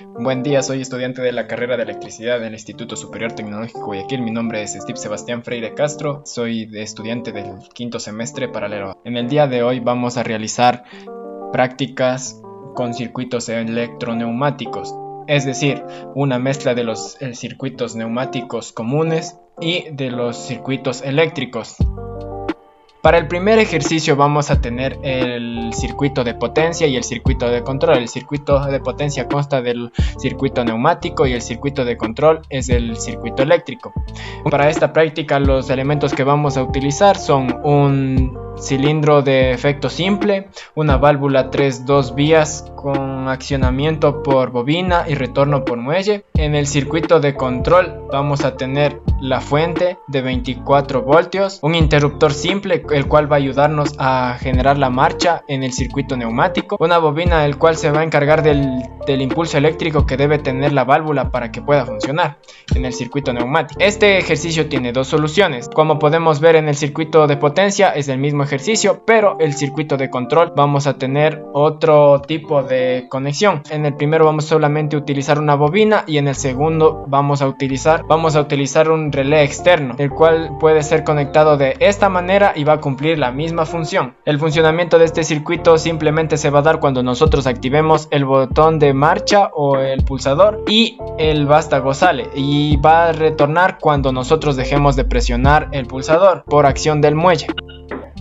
Buen día, soy estudiante de la carrera de electricidad del Instituto Superior Tecnológico Guayaquil. Mi nombre es Steve Sebastián Freire Castro, soy estudiante del quinto semestre paralelo. En el día de hoy vamos a realizar prácticas con circuitos electroneumáticos, es decir, una mezcla de los circuitos neumáticos comunes y de los circuitos eléctricos. Para el primer ejercicio vamos a tener el circuito de potencia y el circuito de control. El circuito de potencia consta del circuito neumático y el circuito de control es el circuito eléctrico. Para esta práctica los elementos que vamos a utilizar son un cilindro de efecto simple, una válvula 2 vías con accionamiento por bobina y retorno por muelle. En el circuito de control vamos a tener la fuente de 24 voltios, un interruptor simple el cual va a ayudarnos a generar la marcha en el circuito neumático, una bobina el cual se va a encargar del impulso eléctrico que debe tener la válvula para que pueda funcionar en el circuito neumático. Este ejercicio tiene dos soluciones. Como podemos ver, en el circuito de potencia es el mismo ejercicio, pero el circuito de control vamos a tener otro tipo de conexión. En el primero vamos solamente a utilizar una bobina y en el segundo vamos a utilizar un relé externo, el cual puede ser conectado de esta manera y va a cumplir la misma función. El funcionamiento de este circuito simplemente se va a dar cuando nosotros activemos el botón de marcha o el pulsador y el vástago sale, y va a retornar cuando nosotros dejemos de presionar el pulsador por acción del muelle.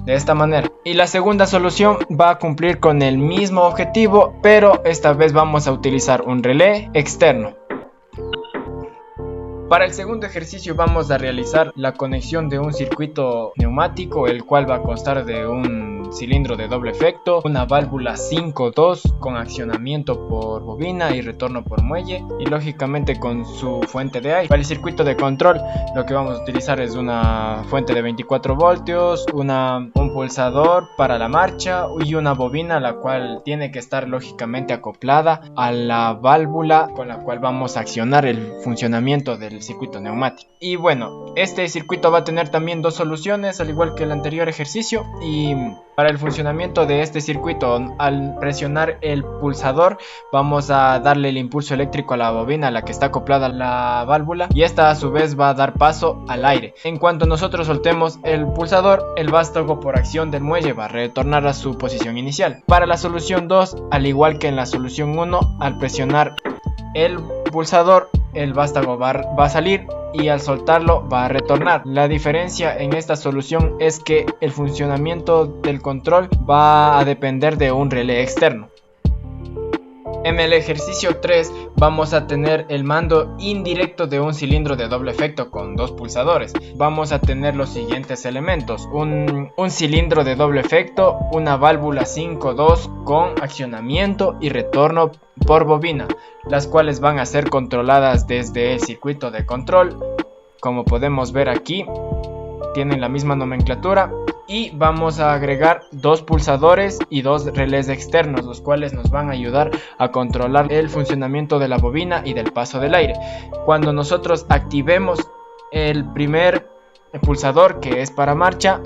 De esta manera. Y la segunda solución va a cumplir con el mismo objetivo, pero esta vez vamos a utilizar un relé externo. Para el segundo ejercicio vamos a realizar la conexión de un circuito neumático, el cual va a constar de un cilindro de doble efecto, una válvula 5-2 con accionamiento por bobina y retorno por muelle, y lógicamente con su fuente de aire. Para el circuito de control lo que vamos a utilizar es una fuente de 24 voltios, un pulsador para la marcha y una bobina, la cual tiene que estar lógicamente acoplada a la válvula con la cual vamos a accionar el funcionamiento del circuito neumático. Y bueno, este circuito va a tener también dos soluciones al igual que el anterior ejercicio. Y para el funcionamiento de este circuito, al presionar el pulsador vamos a darle el impulso eléctrico a la bobina a la que está acoplada la válvula, y esta a su vez va a dar paso al aire. En cuanto nosotros soltemos el pulsador, el vástago por acción del muelle va a retornar a su posición inicial. Para la solución 2, al igual que en la solución 1, al presionar el pulsador el vástago va a salir y al soltarlo va a retornar. La diferencia en esta solución es que el funcionamiento del control va a depender de un relé externo. En el ejercicio 3 vamos a tener el mando indirecto de un cilindro de doble efecto con dos pulsadores. Vamos a tener los siguientes elementos: un cilindro de doble efecto, una válvula 5-2 con accionamiento y retorno por bobina, las cuales van a ser controladas desde el circuito de control. Como podemos ver aquí, tienen la misma nomenclatura. Y vamos a agregar dos pulsadores y dos relés externos, los cuales nos van a ayudar a controlar el funcionamiento de la bobina y del paso del aire. Cuando nosotros activemos el primer pulsador, que es para marcha,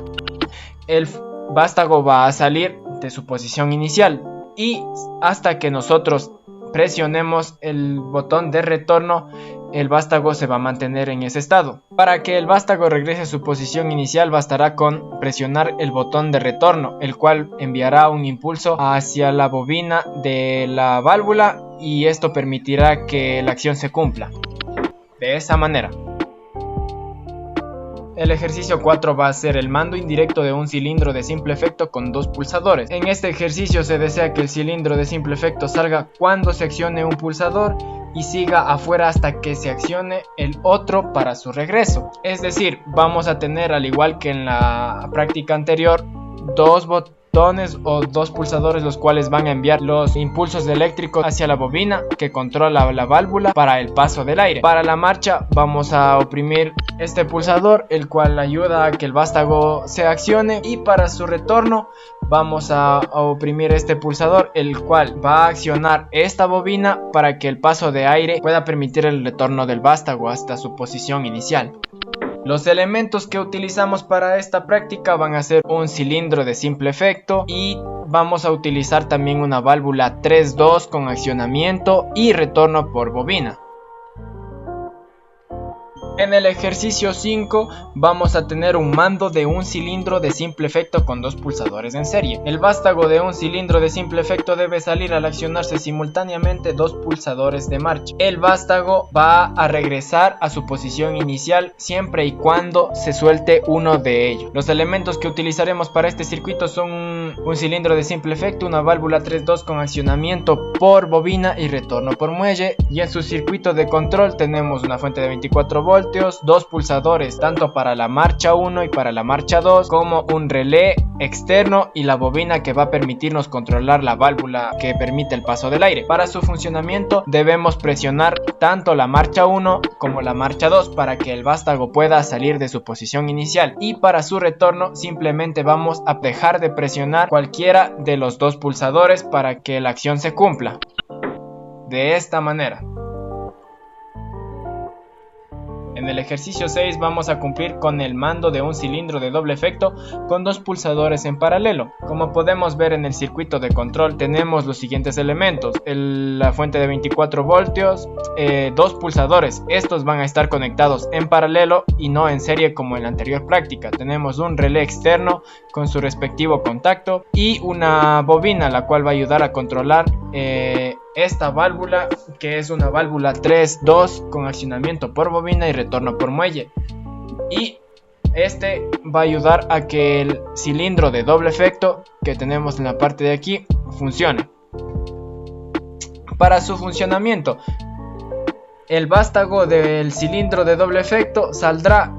el vástago va a salir de su posición inicial, y hasta que nosotros presionemos el botón de retorno, el vástago se va a mantener en ese estado. Para que el vástago regrese a su posición inicial bastará con presionar el botón de retorno, el cual enviará un impulso hacia la bobina de la válvula, y esto permitirá que la acción se cumpla. De esa manera. El ejercicio 4 va a ser el mando indirecto de un cilindro de simple efecto con dos pulsadores. En este ejercicio se desea que el cilindro de simple efecto salga cuando se accione un pulsador y siga afuera hasta que se accione el otro para su regreso. Es decir, vamos a tener, al igual que en la práctica anterior, dos botones o dos pulsadores, los cuales van a enviar los impulsos eléctricos hacia la bobina que controla la válvula para el paso del aire. Para la marcha vamos a oprimir este pulsador, el cual ayuda a que el vástago se accione, y para su retorno vamos a oprimir este pulsador, el cual va a accionar esta bobina para que el paso de aire pueda permitir el retorno del vástago hasta su posición inicial. Los elementos que utilizamos para esta práctica van a ser un cilindro de simple efecto y vamos a utilizar también una válvula 3-2 con accionamiento y retorno por bobina. En el ejercicio 5 vamos a tener un mando de un cilindro de simple efecto con 2 pulsadores en serie. El vástago de un cilindro de simple efecto debe salir al accionarse simultáneamente 2 pulsadores de marcha. El vástago va a regresar a su posición inicial siempre y cuando se suelte uno de ellos. Los elementos que utilizaremos para este circuito son un cilindro de simple efecto, una válvula 3-2 con accionamiento por bobina y retorno por muelle, y en su circuito de control tenemos una fuente de 24 voltios, 2 pulsadores tanto para la marcha 1 y para la marcha 2, como un relé externo y la bobina que va a permitirnos controlar la válvula que permite el paso del aire. Para su funcionamiento debemos presionar tanto la marcha 1 como la marcha 2 para que el vástago pueda salir de su posición inicial, y para su retorno simplemente vamos a dejar de presionar cualquiera de los 2 pulsadores para que la acción se cumpla. De esta manera. En el ejercicio 6 vamos a cumplir con el mando de un cilindro de doble efecto con 2 pulsadores en paralelo. Como podemos ver en el circuito de control tenemos los siguientes elementos: la fuente de 24 voltios, 2 pulsadores. Estos van a estar conectados en paralelo y no en serie como en la anterior práctica. Tenemos un relé externo con su respectivo contacto y una bobina, la cual va a ayudar a controlar esta válvula, que es una válvula 3-2 con accionamiento por bobina y retorno por muelle, y este va a ayudar a que el cilindro de doble efecto que tenemos en la parte de aquí funcione. Para su funcionamiento, el vástago del cilindro de doble efecto saldrá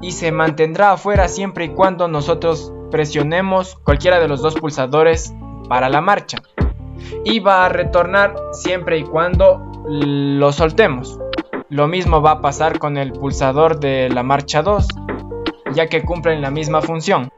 y se mantendrá afuera siempre y cuando nosotros presionemos cualquiera de los 2 pulsadores para la marcha, y va a retornar siempre y cuando lo soltemos. Lo mismo va a pasar con el pulsador de la marcha 2, ya que cumplen la misma función.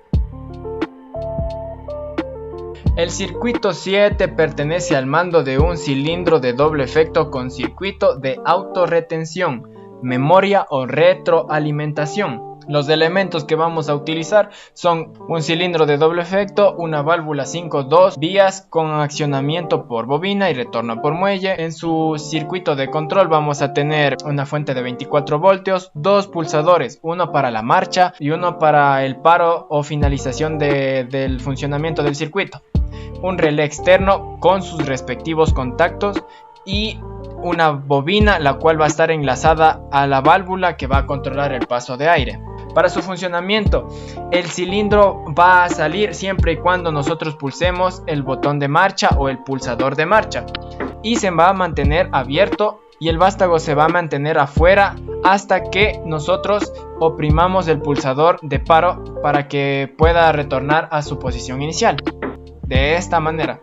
El circuito 7 pertenece al mando de un cilindro de doble efecto con circuito de autorretención, memoria o retroalimentación. Los elementos que vamos a utilizar son un cilindro de doble efecto, una válvula 5-2 vías con accionamiento por bobina y retorno por muelle. En su circuito de control vamos a tener una fuente de 24 voltios, 2 pulsadores, uno para la marcha y uno para el paro o finalización del funcionamiento del circuito, un relé externo con sus respectivos contactos y una bobina, la cual va a estar enlazada a la válvula que va a controlar el paso de aire. Para su funcionamiento, el cilindro va a salir siempre y cuando nosotros pulsemos el botón de marcha o el pulsador de marcha, y se va a mantener abierto, y el vástago se va a mantener afuera hasta que nosotros oprimamos el pulsador de paro para que pueda retornar a su posición inicial. De esta manera.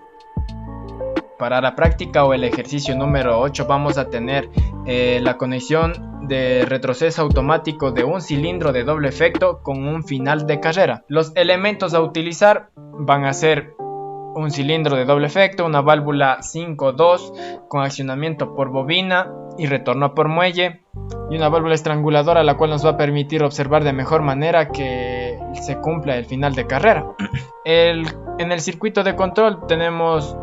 Para la práctica o el ejercicio número 8 vamos a tener la conexión de retroceso automático de un cilindro de doble efecto con un final de carrera. Los elementos a utilizar van a ser un cilindro de doble efecto, una válvula 5-2 con accionamiento por bobina y retorno por muelle, y una válvula estranguladora, la cual nos va a permitir observar de mejor manera que se cumpla el final de carrera. En el circuito de control tenemos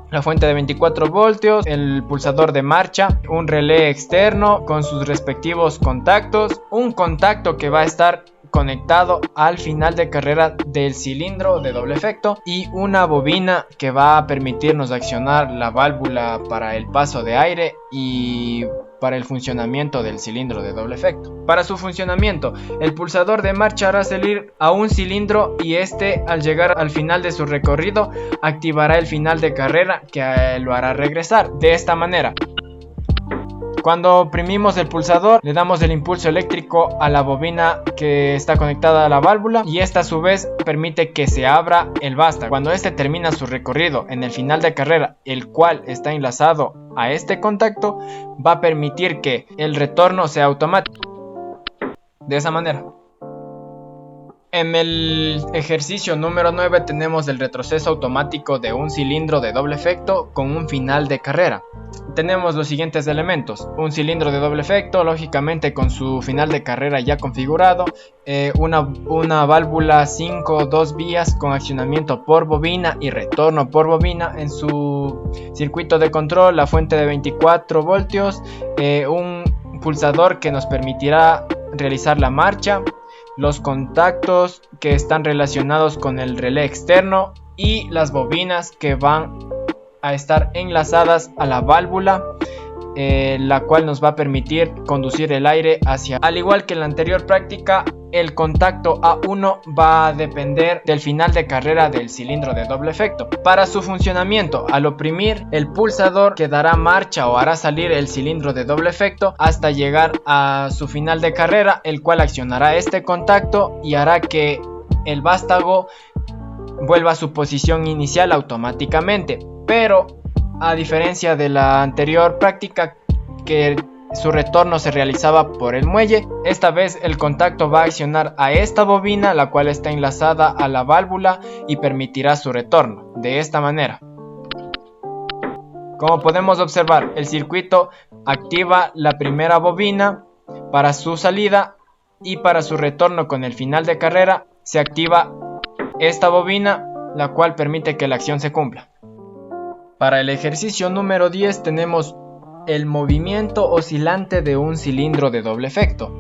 la fuente de 24 voltios, el pulsador de marcha, un relé externo con sus respectivos contactos, un contacto que va a estar conectado al final de carrera del cilindro de doble efecto, y una bobina que va a permitirnos accionar la válvula para el paso de aire y para el funcionamiento del cilindro de doble efecto. Para su funcionamiento, el pulsador de marcha hará salir a un cilindro, y este, al llegar al final de su recorrido, activará el final de carrera que lo hará regresar. De esta manera, cuando oprimimos el pulsador, le damos el impulso eléctrico a la bobina que está conectada a la válvula, y esta a su vez permite que se abra el vástago. Cuando este termina su recorrido en el final de carrera, el cual está enlazado a este contacto, va a permitir que el retorno sea automático. De esa manera. En el ejercicio número 9 tenemos el retroceso automático de un cilindro de doble efecto con un final de carrera. tenemos los siguientes elementos: un cilindro de doble efecto, lógicamente con su final de carrera ya configurado, una válvula 5-2 vías con accionamiento por bobina y retorno por bobina. En su circuito de control, la fuente de 24 voltios, un pulsador que nos permitirá realizar la marcha, los contactos que están relacionados con el relé externo y las bobinas que van a estar enlazadas a la válvula, la cual nos va a permitir conducir el aire hacia. Al igual que en la anterior práctica, el contacto A1 va a depender del final de carrera del cilindro de doble efecto. Para su funcionamiento, al oprimir el pulsador que dará marcha o hará salir el cilindro de doble efecto hasta llegar a su final de carrera, el cual accionará este contacto y hará que el vástago vuelva a su posición inicial automáticamente. Pero a diferencia de la anterior práctica, que su retorno se realizaba por el muelle, esta vez el contacto va a accionar a esta bobina, la cual está enlazada a la válvula y permitirá su retorno de esta manera. Como podemos observar, el circuito activa la primera bobina para su salida y para su retorno con el final de carrera se activa esta bobina, la cual permite que la acción se cumpla. Para el ejercicio número 10 tenemos el movimiento oscilante de un cilindro de doble efecto.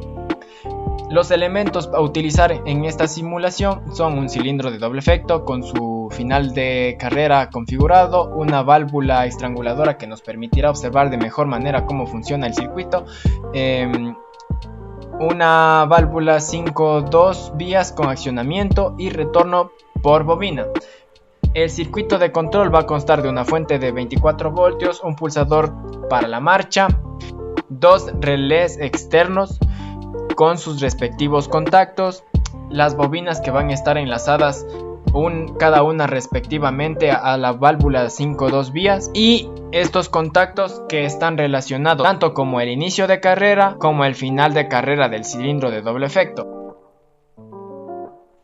Los elementos a utilizar en esta simulación son un cilindro de doble efecto con su final de carrera configurado, una válvula estranguladora que nos permitirá observar de mejor manera cómo funciona el circuito, una válvula 5-2 vías con accionamiento y retorno por bobina. El circuito de control va a constar de una fuente de 24 voltios, un pulsador para la marcha, dos relés externos con sus respectivos contactos, las bobinas que van a estar enlazadas cada una respectivamente a la válvula 5-2 vías y estos contactos que están relacionados tanto como el inicio de carrera como el final de carrera del cilindro de doble efecto.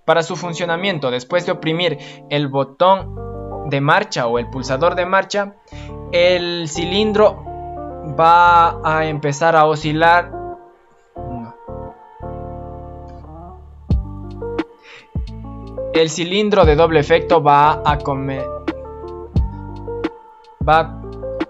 Para su funcionamiento, después de oprimir el botón de marcha o el pulsador de marcha, el cilindro va a empezar a oscilar. El cilindro de doble efecto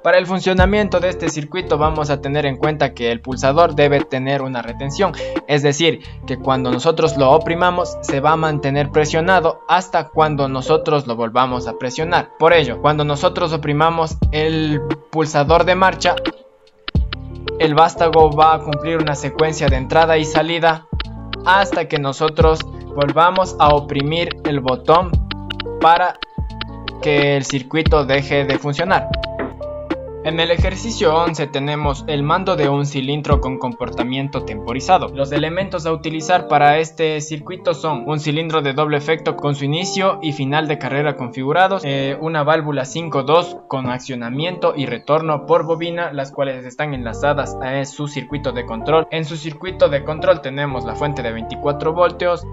Para el funcionamiento de este circuito vamos a tener en cuenta que el pulsador debe tener una retención, es decir, que cuando nosotros lo oprimamos se va a mantener presionado hasta cuando nosotros lo volvamos a presionar. Por ello, cuando nosotros oprimamos el pulsador de marcha, el vástago va a cumplir una secuencia de entrada y salida hasta que nosotros volvamos a oprimir el botón para que el circuito deje de funcionar. En el ejercicio 11 tenemos el mando de un cilindro con comportamiento temporizado. Los elementos a utilizar para este circuito son un cilindro de doble efecto con su inicio y final de carrera configurados, una válvula 5-2 con accionamiento y retorno por bobina, las cuales están enlazadas a su circuito de control. En su circuito de control tenemos la fuente de 24 voltios,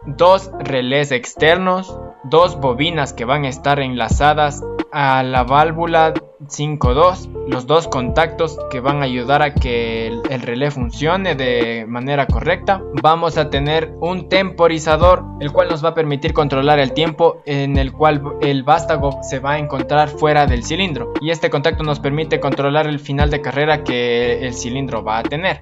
dos relés externos, dos bobinas que van a estar enlazadas a la válvula 5-2, los dos contactos que van a ayudar a que el relé funcione de manera correcta. Vamos a tener un temporizador, el cual nos va a permitir controlar el tiempo en el cual el vástago se va a encontrar fuera del cilindro, y este contacto nos permite controlar el final de carrera que el cilindro va a tener.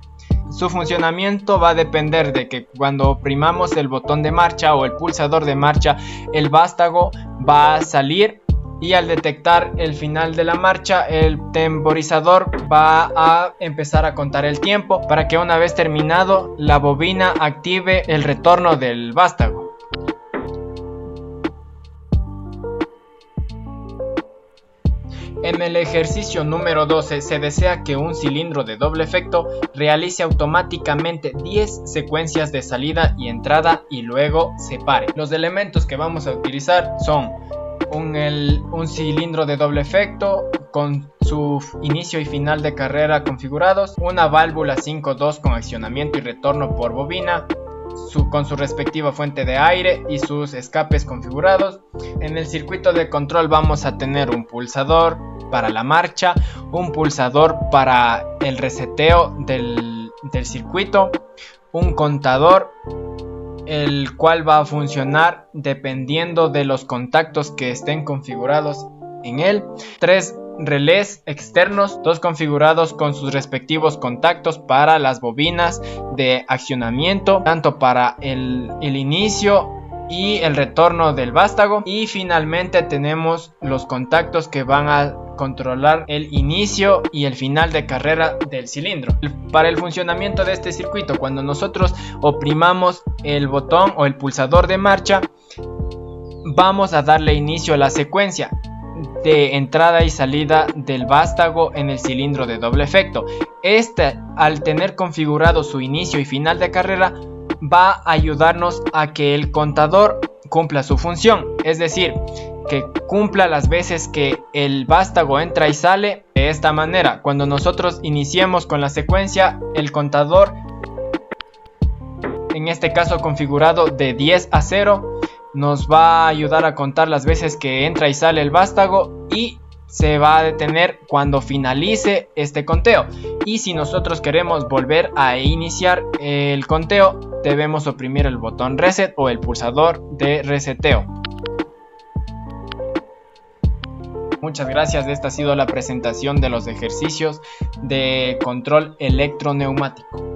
Su funcionamiento va a depender de que cuando oprimamos el botón de marcha o el pulsador de marcha, el vástago va a salir, y al detectar el final de la marcha, el temporizador va a empezar a contar el tiempo para que una vez terminado la bobina active el retorno del vástago. En el ejercicio número 12 se desea que un cilindro de doble efecto realice automáticamente 10 secuencias de salida y entrada y luego se pare. Los elementos que vamos a utilizar son un cilindro de doble efecto con su inicio y final de carrera configurados, una válvula 5-2 con accionamiento y retorno por bobina, con su respectiva fuente de aire y sus escapes configurados. En el circuito de control vamos a tener un pulsador para la marcha, un pulsador para el reseteo del circuito, un contador, el cual va a funcionar dependiendo de los contactos que estén configurados en él, 3 relés externos, 2 configurados con sus respectivos contactos para las bobinas de accionamiento, tanto para el inicio y el retorno del vástago, y finalmente tenemos los contactos que van a controlar el inicio y el final de carrera del cilindro. Para el funcionamiento de este circuito, cuando nosotros oprimamos el botón o el pulsador de marcha, vamos a darle inicio a la secuencia de entrada y salida del vástago en el cilindro de doble efecto. Este, al tener configurado su inicio y final de carrera, va a ayudarnos a que el contador cumpla su función, es decir, que cumpla las veces que el vástago entra y sale. De esta manera, cuando nosotros iniciemos con la secuencia, el contador, en este caso configurado de 10 a 0, nos va a ayudar a contar las veces que entra y sale el vástago, y se va a detener cuando finalice este conteo. Y si nosotros queremos volver a iniciar el conteo, debemos oprimir el botón reset o el pulsador de reseteo. Muchas gracias, esta ha sido la presentación de los ejercicios de control electroneumático.